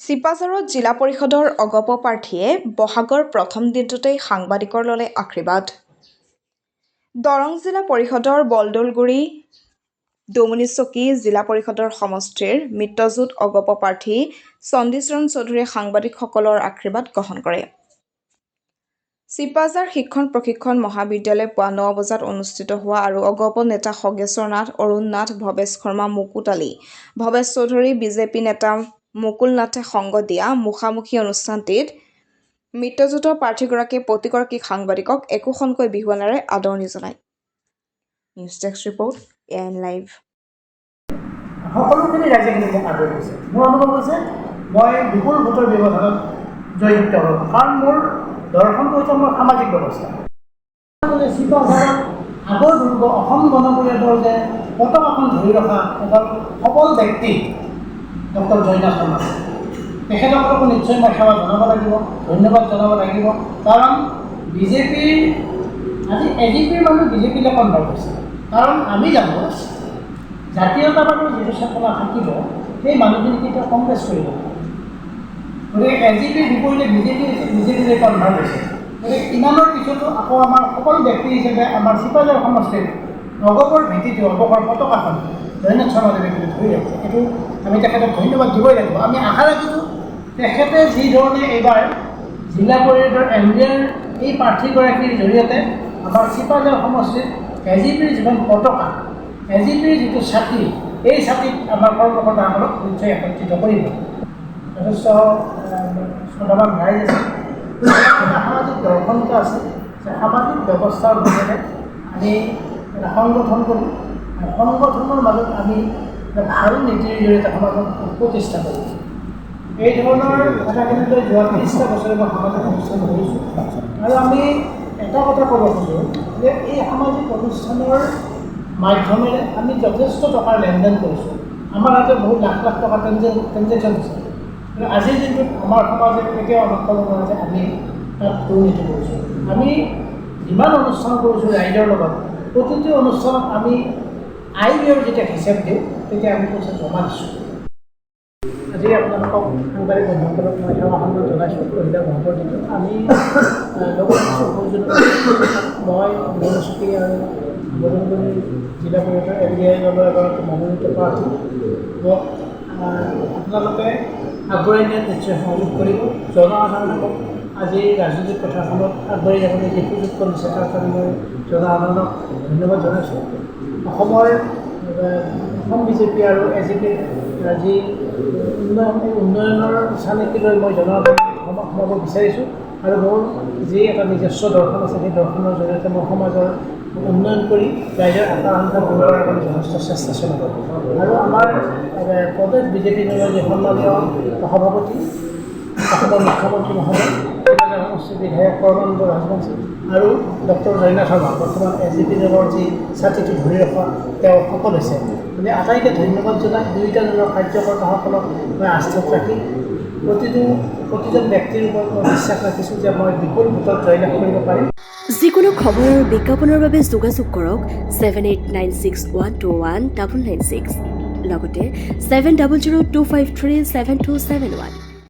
চিপাঝাৰত জিলা পৰিষদৰ অগপ প্ৰাৰ্থীয়ে বহাগৰ প্ৰথম দিনটোতেই সাংবাদিকৰ ল'লে আশীৰ্বাদ। দৰং জিলা পৰিষদৰ বলদলগুৰি ডমুনিচকী জিলা পৰিষদৰ সমষ্টিৰ মিত্ৰজোঁট অগপ প্ৰাৰ্থী চণ্ডীচৰণ চৌধুৰীয়ে সাংবাদিকসকলৰ আশীৰ্বাদ গ্ৰহণ কৰে। চিপাঝাৰ শিক্ষণ প্ৰশিক্ষণ মহাবিদ্যালয় পুৱা ৯ বজাত অনুষ্ঠিত হোৱা আৰু অগপ নেতা খগেশ্বৰ নাথ, অৰুণ নাথ, ভৱেশ শৰ্মা, মুকুট আলী, ভৱেশ চৌধুৰী, বিজেপি নেতা মুকুল নাথে সংগ দিয়া মুখামুখি অনুষ্ঠানটিত মিত্ৰজোঁটৰ প্ৰাৰ্থীগৰাকীয়ে প্ৰতিগৰাকী সাংবাদিকক একোখনকৈ বিহুৱানেৰে আদৰণি জনায়। News desk report, AN live. সকলোখিনি ৰাইজে মোক আদৰি দিছে। মোৰ অনুভৱ হৈছে মই বিপুল ভোটৰ ব্যৱধানত জয়যুক্ত হ'ল, কাৰণ মোৰ দৰ্শনটো হৈছে মোৰ সামাজিক ব্যৱস্থা। চিপাঝাৰত আগৰ দুৰ্গ অসম গণ পৰিষদৰ যে পতাকাখন ধৰি ৰখা এজন সবল ব্যক্তি ডক্টৰ জয়নাথ শৰ্মা, তেখেতসকলকো নিশ্চয় মই সেৱা জনাব লাগিব, ধন্যবাদ জনাব লাগিব। কাৰণ বিজেপিৰ আজি AGPৰ মানুহ বিজেপিলৈ কনভাৰ্ট হৈছে। কাৰণ আমি জানো জাতীয়তাবাদৰ যিটো চেতনা থাকিব সেই মানুহখিনি কেতিয়াও কংগ্ৰেছ কৰিব। গতিকে AGPৰ বিপৰীতে বিজেপিলৈ কনভাৰ্ট হৈছে। গতিকে ইমানৰ পিছতো আকৌ আমাৰ সকলো ব্যক্তি হিচাপে আমাৰ চিপাঝাৰ সমষ্টিৰ অগপৰ ভেটিটো অগপৰ পতাকাখন জয়নাথ শৰ্মাদেৱে কিন্তু ধৰি ৰাখিছে। এইটো আমি তেখেতক ধন্যবাদ দিবই লাগিব। আমি আশা ৰাখিছোঁ তেখেতে যিধৰণে এইবাৰ জিলা পৰিষদৰ MDৰ এই প্ৰাৰ্থীগৰাকীৰ জৰিয়তে আমাৰ চিপাঝাৰ সমষ্টিত AGPৰ যিখন পতাকা, AGPৰ যিটো ছাতি, এই ছাতিত আমাৰ কৰ্মকৰ্তাসকলক নিশ্চয় একত্ৰিত কৰিব। যথেষ্ট শ্ৰদ্ধাৱান ৰাইজ আছে, সামাজিক দৰ্শনতা আছে যে সামাজিক ব্যৱস্থাৰ মাজেৰে আমি এটা সংগঠন কৰোঁ, সংগঠনৰ মাজত আমি ভাল নীতিৰ জৰিয়তে সমাজত প্ৰতিষ্ঠা কৰোঁ। এই ধৰণৰ কথাখিনি লৈ যোৱা 30টা বছৰে মই সামাজিক অনুষ্ঠান কৰিছোঁ আৰু আমি এটা কথা ক'ব খোজোঁ যে এই সামাজিক অনুষ্ঠানৰ মাধ্যমেৰে আমি যথেষ্ট টকাৰ লেনদেন কৰিছোঁ। আমাৰ হাতে বহুত লাখ লাখ টকা ট্ৰেঞ্জেকশ্যন হৈছে, কিন্তু আজিৰ দিনটোত আমাৰ সমাজে কেতিয়াও আমাক ক'ব নোৱাৰে যে আমি তাত দুৰ্নীতি কৰিছোঁ। আমি যিমান অনুষ্ঠান কৰিছোঁ ৰাইজৰ লগত, প্ৰতিটো অনুষ্ঠানত আমি আই ব্যয়ৰ যেতিয়া হিচাপ দিওঁ তেতিয়া আমি পইচা জমা দিছোঁ। আজি আপোনালোকক সাংবাদিক বন্ধুসকলক মই সেৱা সন্মান জনাইছোঁ। পহিলা বহাগৰ দিনটোত আমি লগত মই ডমুনিচকী আৰু বলদলগুৰি জিলা পৰিষদৰ MDৰ এগৰাকী মনোনীত প্ৰাৰ্থী। মোক আপোনালোকে আগবঢ়াই নিয়াত নিশ্চয় সহযোগ কৰিব। জনসাধাৰণক আজি ৰাজনৈতিক পথাৰখনত আগবাঢ়ি যাবলৈ যি সুযোগ কৰিছে তাৰ কাৰণে মই জনসাধাৰণক ধন্যবাদ জনাইছোঁ। অসম বিজেপি আৰু AGPৰ যি উন্নয়নৰ চানেকি লৈ মই জনসাধাৰণক সোমাব বিচাৰিছোঁ আৰু মোৰ যি এটা নিজস্ব দৰ্শন আছে সেই দৰ্শনৰ জৰিয়তে মই সমাজৰ উন্নয়ন কৰি ৰাইজৰ আশা আকাংক্ষা পূৰণ কৰাৰ কাৰণে যথেষ্ট চেষ্টা চলাব। আৰু আমাৰ প্ৰদেশ বিজেপি দলৰ যি সন্মানীয় সভাপতি অসমৰ মুখ্যমন্ত্ৰী মহোদয়, চিপাঝাৰ সমষ্টিৰ বিধায়ক পৰমানন্দ ৰাজবংশী আৰু ডক্টৰ জয়নাথ শৰ্মা, বৰ্তমান AGP দলৰ যি ছাতিটো ধৰি ৰখা তেওঁ সফল হৈছে। গতিকে আটাইকে ধন্যবাদ জনাই দুয়োটা দলৰ কাৰ্যকৰ্তাসকলক মই আস্থাত ৰাখি প্ৰতিজন ব্যক্তিৰ ওপৰত মই বিশ্বাস ৰাখিছোঁ যে মই বিপুল ভোটত জয়লাভ কৰিব পাৰিম। যিকোনো খবৰ আৰু বিজ্ঞাপনৰ বাবে যোগাযোগ কৰক 7896121996 লগতে 7002537271।